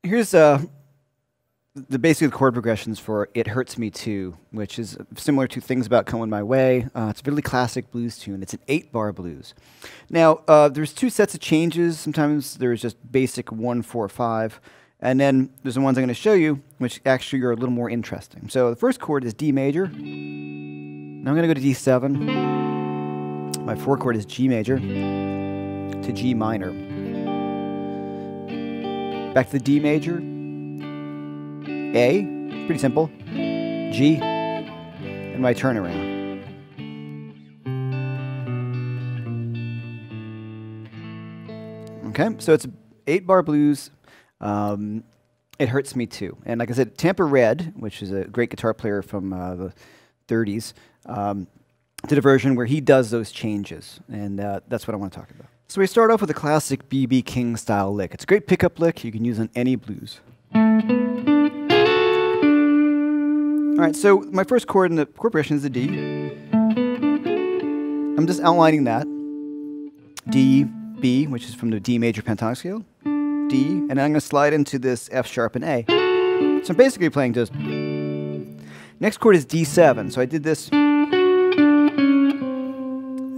Here's basically the chord progressions for "It Hurts Me Too," which is similar to "Things About Coming My Way." It's a really classic blues tune. It's an 8-bar blues. Now, there's two sets of changes. Sometimes there's just basic 1, 4, 5, and then there's the ones I'm going to show you, which actually are a little more interesting. So the first chord is D major. Now I'm going to go to D7. My 4 chord is G major to G minor. Back to the D major, A, pretty simple, G, and my turnaround. Okay, so it's 8-bar blues. It Hurts Me Too. And like I said, Tampa Red, which is a great guitar player from the 30s, did a version where he does those changes, and that's what I want to talk about. So we start off with a classic B.B. King style lick. It's a great pickup lick you can use on any blues. All right, so my first chord in the chord progression is the D. I'm just outlining that. D, B, which is from the D major pentatonic scale, D, and then I'm going to slide into this F sharp and A. So I'm basically playing just... Next chord is D7, so I did this...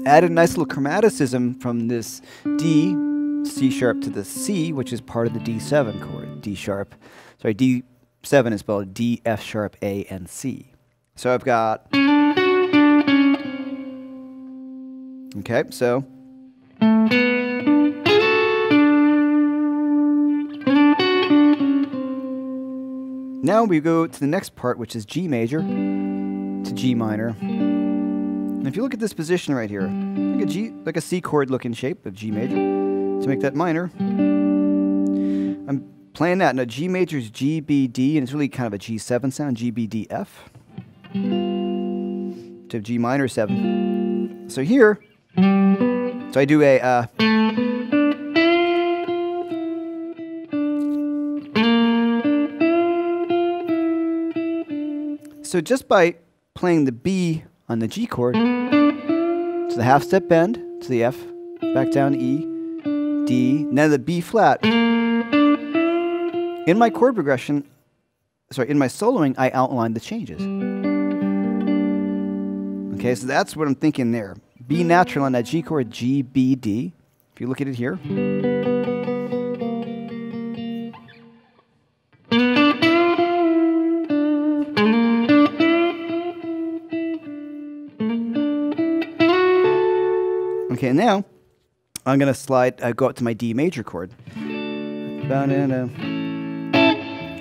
Added a nice little chromaticism from this D, C sharp to the C, which is part of the D7 chord. D sharp. Sorry, D7 is spelled D, F sharp, A, and C. So I've got... Okay, so... Now we go to the next part, which is G major to G minor. And if you look at this position right here, like a C chord looking shape of G major. To make that minor, I'm playing that. Now G major is G, B, D, and it's really kind of a G7 sound, G, B, D, F. To G minor 7. So here, so I do a... So just by playing the B on the G chord, to the half step bend, to the F, back down to E, D, now the B flat. In my chord progression, in my soloing, I outline the changes. Okay, so that's what I'm thinking there. B natural on that G chord, G, B, D. If you look at it here. Okay, now I'm going to slide, go up to my D major chord. To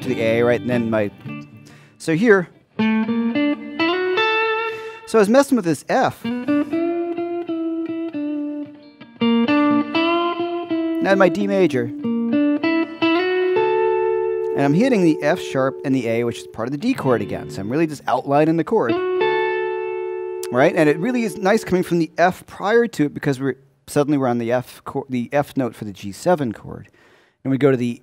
the A, right? And then my... So here... So I was messing with this F. Now my D major. And I'm hitting the F sharp and the A, which is part of the D chord again. So I'm really just outlining the chord. Right, and it really is nice coming from the F prior to it because we're on the F note for the G7 chord, and we go to the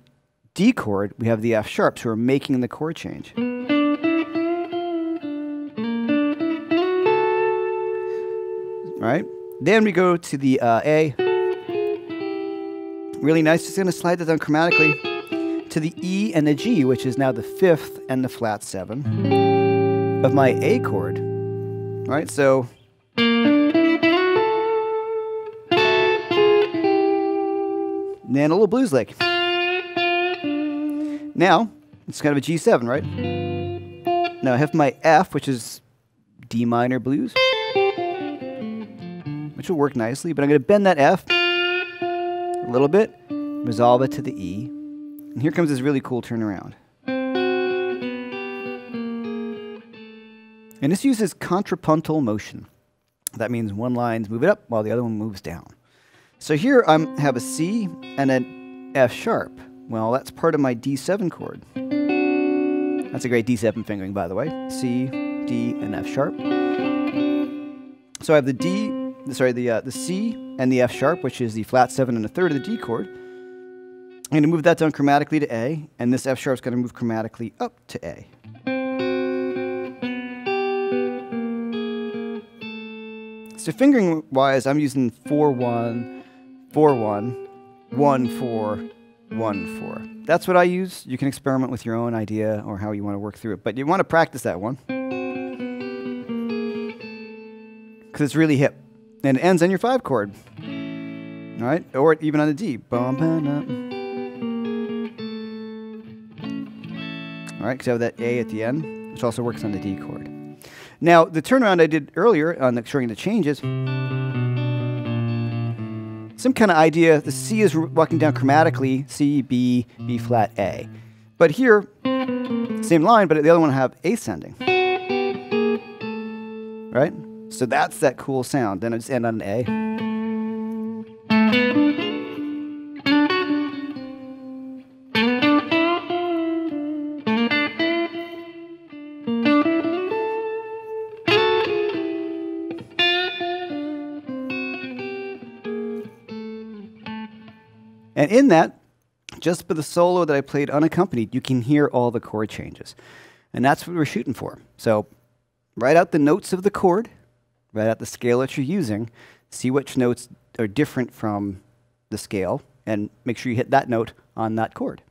D chord. We have the F sharp, so we're making the chord change. Right, then we go to the A. Really nice. Just going to slide that down chromatically to the E and the G, which is now the 5th and the flat 7 of my A chord. Right, so then a little blues lick. Now it's kind of a G7, right? Now I have my F, which is D minor blues, which will work nicely, but I'm going to bend that F a little bit, resolve it to the E, and here comes this really cool turnaround. And this uses contrapuntal motion. That means one line's move it up while the other one moves down. So here I have a C and an F sharp. Well, that's part of my D7 chord. That's a great D7 fingering, by the way. C, D, and F sharp. So I have the C and the F sharp, which is the flat 7 and a third of the D chord. I'm going to move that down chromatically to A, and this F sharp is going to move chromatically up to A. So fingering wise, I'm using 4-1, 4-1, 1-4, 1, 4. That's what I use. You can experiment with your own idea or how you want to work through it. But you want to practice that one. Because it's really hip. And it ends on your 5 chord. All right? Or even on the D. All right, because I have that A at the end, which also works on the D chord. Now, the turnaround I did earlier on showing the changes, some kind of idea, the C is walking down chromatically, C, B, B flat, A. But here, same line, but the other one have ascending. Right? So that's that cool sound. Then I just end on an A. And in that, just for the solo that I played unaccompanied, you can hear all the chord changes. And that's what we're shooting for. So write out the notes of the chord, write out the scale that you're using, see which notes are different from the scale, and make sure you hit that note on that chord.